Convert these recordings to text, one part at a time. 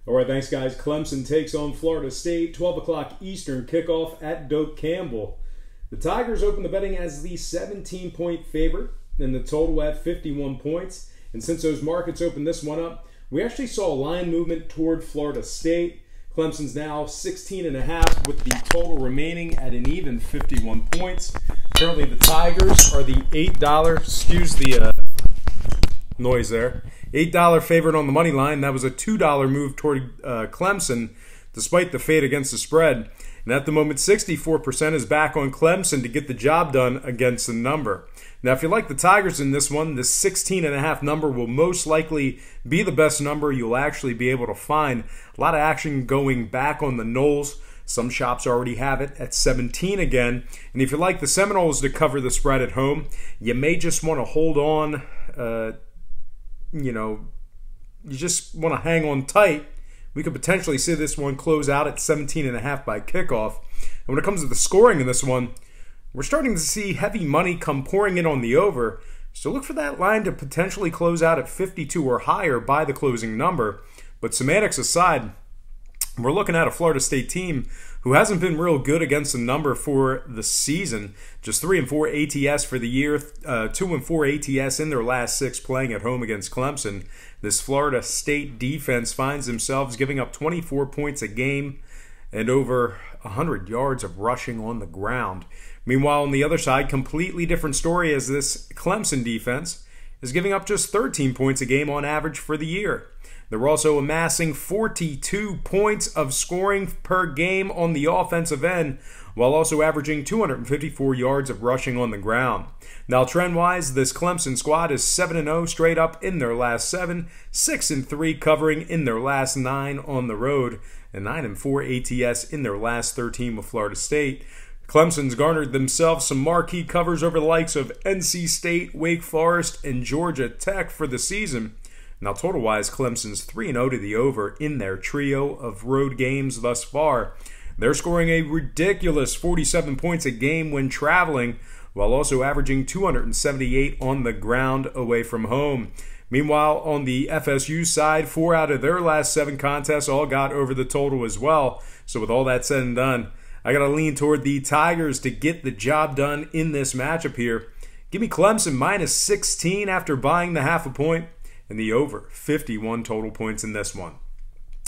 All right, thanks, guys. Clemson takes on Florida State, 12 o'clock Eastern kickoff at Doak Campbell. The Tigers open the betting as the 17-point favorite, and the total at 51 points. And since those markets opened this one up, we actually saw line movement toward Florida State. Clemson's now 16.5 with the total remaining at an even 51 points. Currently, the Tigers are the $8, excuse the noise there, $8 favorite on the money line. That was a $2 move toward Clemson, despite the fade against the spread. And at the moment, 64% is back on Clemson to get the job done against the number. Now, if you like the Tigers in this one, the 16.5 number will most likely be the best number you'll actually be able to find. A lot of action going back on the Noles. Some shops already have it at 17 again. And if you like the Seminoles to cover the spread at home, you may just want to hold on. You just want to hang on tight. We could potentially see this one close out at 17.5 by kickoff. And when it comes to the scoring in this one, we're starting to see heavy money come pouring in on the over. So look for that line to potentially close out at 52 or higher by the closing number. But semantics aside, we're looking at a Florida State team who hasn't been real good against the number for the season. Just 3-4 ATS for the year, 2-4 ATS in their last 6 playing at home against Clemson. This Florida State defense finds themselves giving up 24 points a game and over 100 yards of rushing on the ground. Meanwhile, on the other side, completely different story as this Clemson defense is giving up just 13 points a game on average for the year. They're also amassing 42 points of scoring per game on the offensive end, while also averaging 254 yards of rushing on the ground. Now, trend-wise, this Clemson squad is 7-0 straight up in their last 7, 6-3 covering in their last 9 on the road, and 9-4 ATS in their last 13 with Florida State. Clemson's garnered themselves some marquee covers over the likes of NC State, Wake Forest, and Georgia Tech for the season. Now, total-wise, Clemson's 3-0 to the over in their trio of road games thus far. They're scoring a ridiculous 47 points a game when traveling, while also averaging 278 on the ground away from home. Meanwhile, on the FSU side, 4 out of their last 7 contests all got over the total as well. So with all that said and done, I got to lean toward the Tigers to get the job done in this matchup here. Give me Clemson minus 16 after buying the half a point, and the over 51 total points in this one.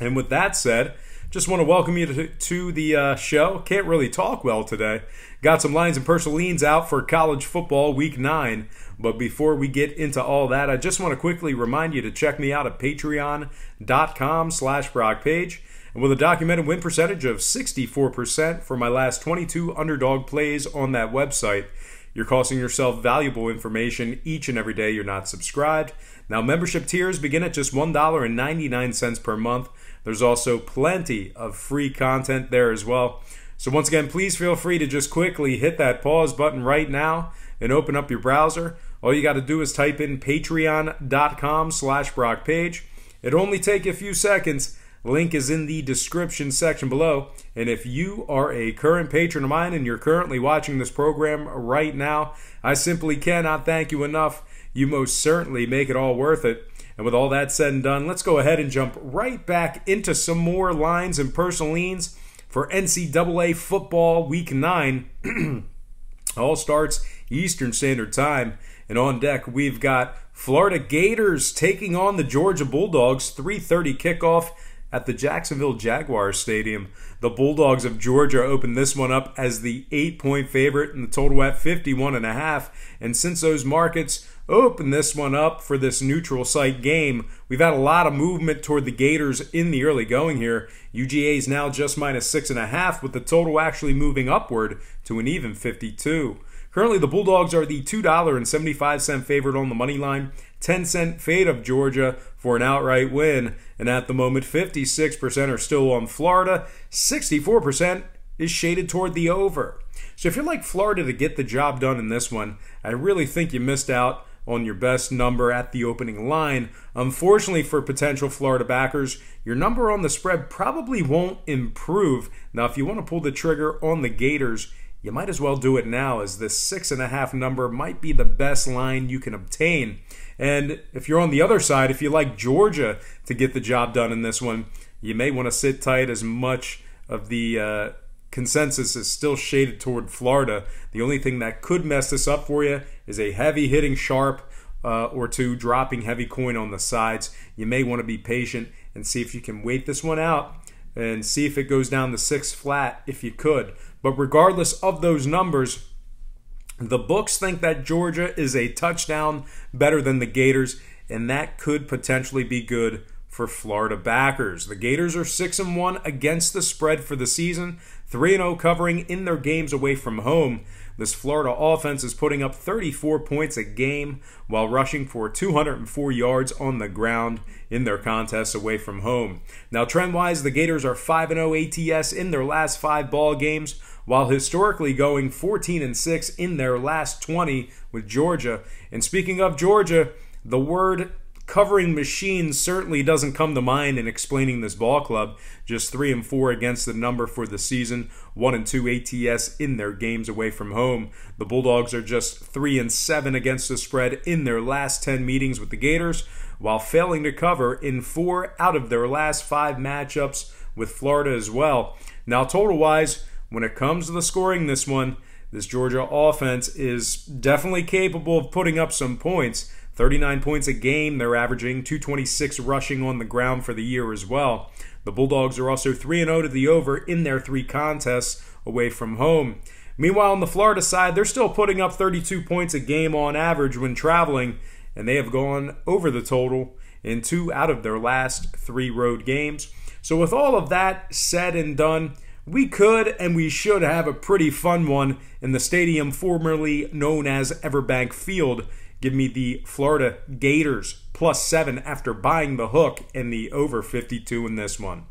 And with that said, just want to welcome you to the show. Can't really talk well today. Got some lines and personal leans out for college football week 9. But before we get into all that, I just want to quickly remind you to check me out at patreon.com/BrockPage. And with a documented win percentage of 64% for my last 22 underdog plays on that website, you're costing yourself valuable information each and every day you're not subscribed. Now, membership tiers begin at just $1.99 per month. There's also plenty of free content there as well. So once again, please feel free to just quickly hit that pause button right now and open up your browser. All you got to do is type in patreon.com/BrockPage. It'll only take you a few seconds. Link is in the description section below. And if you are a current patron of mine and you're currently watching this program right now, I simply cannot thank you enough. You most certainly make it all worth it. And with all that said and done, let's go ahead and jump right back into some more lines and personal leans for NCAA football week 9. All starts Eastern Standard Time. And on deck, we've got Florida Gators taking on the Georgia Bulldogs, 3:30 kickoff at the Jacksonville Jaguars Stadium. The Bulldogs of Georgia opened this one up as the 8-point favorite, and the total at 51.5. And since those markets opened this one up for this neutral site game, we've had a lot of movement toward the Gators in the early going here. UGA is now just minus 6.5, with the total actually moving upward to an even 52. Currently, the Bulldogs are the $2.75 favorite on the money line, 10-cent fade of Georgia for an outright win. And at the moment, 56% are still on Florida, 64% is shaded toward the over. So if you'd like Florida to get the job done in this one, I really think you missed out on your best number at the opening line. Unfortunately for potential Florida backers, your number on the spread probably won't improve. Now, if you want to pull the trigger on the Gators, you might as well do it now, as this 6.5 number might be the best line you can obtain. And if you're on the other side, if you like Georgia to get the job done in this one, you may want to sit tight, as much of the consensus is still shaded toward Florida. The only thing that could mess this up for you is a heavy hitting sharp or two dropping heavy coin on the sides. You may want to be patient and see if you can wait this one out and see if it goes down to 6 flat if you could. But regardless of those numbers, the books think that Georgia is a touchdown better than the Gators, and that could potentially be good for Florida backers. The Gators are 6-1 against the spread for the season, 3-0 covering in their games away from home. This Florida offense is putting up 34 points a game while rushing for 204 yards on the ground in their contests away from home. Now, trend-wise, the Gators are 5-0 ATS in their last 5 ball games, while historically going 14-6 in their last 20 with Georgia. And speaking of Georgia, the word covering machine certainly doesn't come to mind in explaining this ball club. Just 3-4 against the number for the season, 1-2 ATS in their games away from home. The Bulldogs are just 3-7 against the spread in their last 10 meetings with the Gators, while failing to cover in 4 out of their last 5 matchups with Florida as well. Now, total-wise, when it comes to the scoring this one, this Georgia offense is definitely capable of putting up some points. 39 points a game they're averaging, 226 rushing on the ground for the year as well. The Bulldogs are also 3-0 to the over in their 3 contests away from home. Meanwhile, on the Florida side, they're still putting up 32 points a game on average when traveling, and they have gone over the total in 2 out of their last 3 road games. So with all of that said and done, we could and we should have a pretty fun one in the stadium formerly known as Everbank Field. Give me the Florida Gators +7 after buying the hook and the over 52 in this one.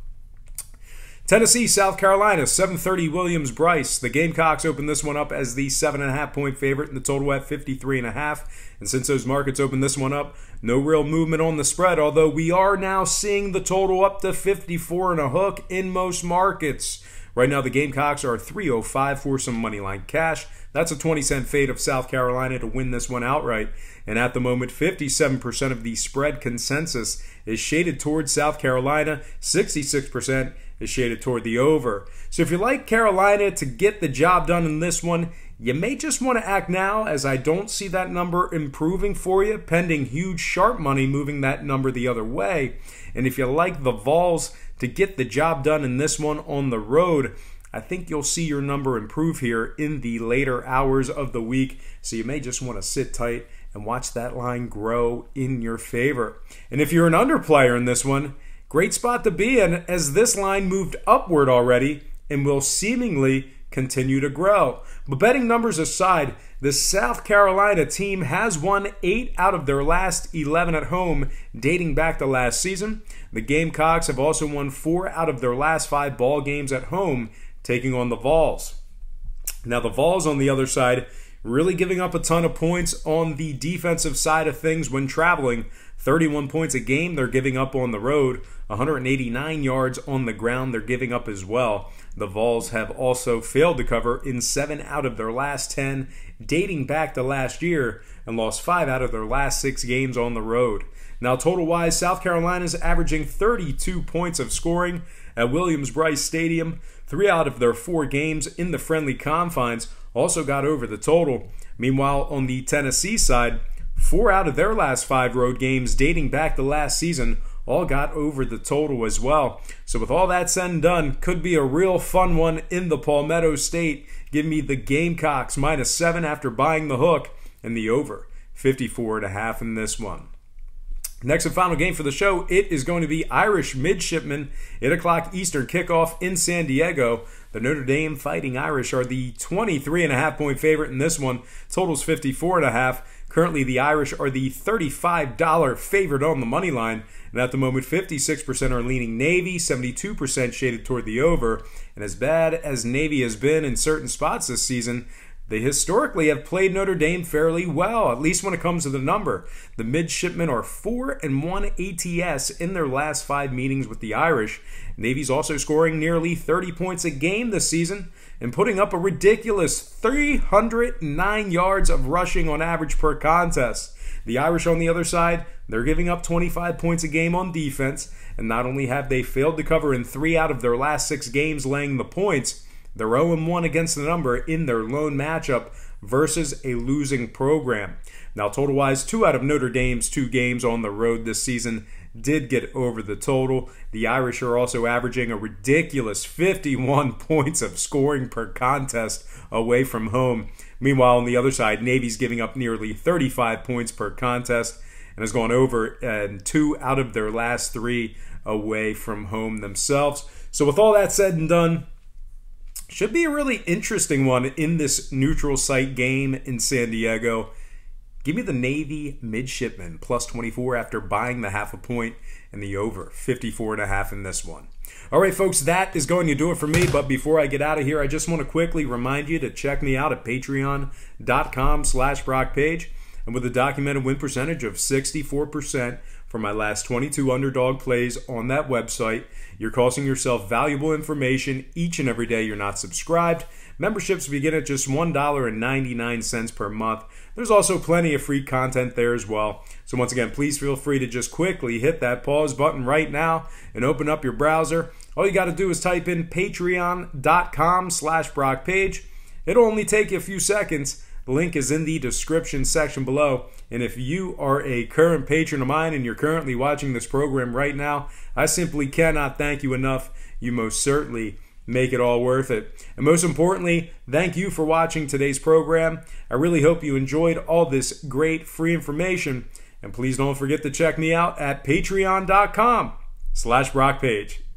Tennessee, South Carolina, 7:30 Williams-Brice. The Gamecocks opened this one up as the 7.5-point favorite, and the total at 53.5. And since those markets opened this one up, no real movement on the spread, although we are now seeing the total up to 54 and a hook in most markets. Right now, the Gamecocks are 305 for some moneyline cash. That's a 20-cent fade of South Carolina to win this one outright. And at the moment, 57% of the spread consensus is shaded towards South Carolina. 66% is shaded toward the over. So if you like Carolina to get the job done in this one, you may just want to act now, as I don't see that number improving for you, pending huge sharp money moving that number the other way. And if you like the Vols to get the job done in this one on the road, I think you'll see your number improve here in the later hours of the week. So you may just want to sit tight and watch that line grow in your favor. And if you're an underplayer in this one, great spot to be in, as this line moved upward already and will seemingly continue to grow. But betting numbers aside, the South Carolina team has won 8 out of their last 11 at home dating back to last season. The Gamecocks have also won 4 out of their last 5 ball games at home, taking on the Vols. Now the Vols on the other side really giving up a ton of points on the defensive side of things when traveling. 31 points a game they're giving up on the road. 189 yards on the ground they're giving up as well. The Vols have also failed to cover in 7 out of their last 10 dating back to last year, and lost 5 out of their last 6 games on the road. Now total-wise, South Carolina's averaging 32 points of scoring at Williams-Brice Stadium. 3 out of their 4 games in the friendly confines also got over the total. Meanwhile, on the Tennessee side, 4 out of their last 5 road games dating back to last season all got over the total as well. So with all that said and done, could be a real fun one in the Palmetto State. Give me the Gamecocks -7 after buying the hook, and the over 54.5 in this one. Next and final game for the show, it is going to be Irish Midshipmen, 8 o'clock Eastern kickoff in San Diego. The Notre Dame Fighting Irish are the 23.5-point favorite in this one. Total's 54.5. Currently, the Irish are the $35 favorite on the money line. And at the moment, 56% are leaning Navy, 72% shaded toward the over. And as bad as Navy has been in certain spots this season, they historically have played Notre Dame fairly well, at least when it comes to the number. The Midshipmen are 4-1 ATS in their last 5 meetings with the Irish. Navy's also scoring nearly 30 points a game this season and putting up a ridiculous 309 yards of rushing on average per contest. The Irish on the other side, they're giving up 25 points a game on defense, and not only have they failed to cover in 3 out of their last 6 games laying the points, they're 0-1 against the number in their lone matchup versus a losing program. Now, total-wise, 2 out of Notre Dame's 2 games on the road this season did get over the total. The Irish are also averaging a ridiculous 51 points of scoring per contest away from home. Meanwhile, on the other side, Navy's giving up nearly 35 points per contest and has gone over in 2 out of their last 3 away from home themselves. So with all that said and done, should be a really interesting one in this neutral site game in San Diego. Give me the Navy midshipmen plus 24 after buying the half a point and the over 54.5 in this one. All right, folks, that is going to do it for me. But before I get out of here, I just want to quickly remind you to check me out at patreon.com/BrockPage. And with a documented win percentage of 64% for my last 22 underdog plays on that website, you're costing yourself valuable information each and every day you're not subscribed. Memberships begin at just $1.99 per month. There's also plenty of free content there as well. So once again, please feel free to just quickly hit that pause button right now and open up your browser. All you got to do is type in patreon.com/BrockPage. It'll only take you a few seconds. The link is in the description section below. And if you are a current patron of mine and you're currently watching this program right now, I simply cannot thank you enough. You most certainly make it all worth it. And most importantly, thank you for watching today's program. I really hope you enjoyed all this great free information. And please don't forget to check me out at patreon.com/BrockPage.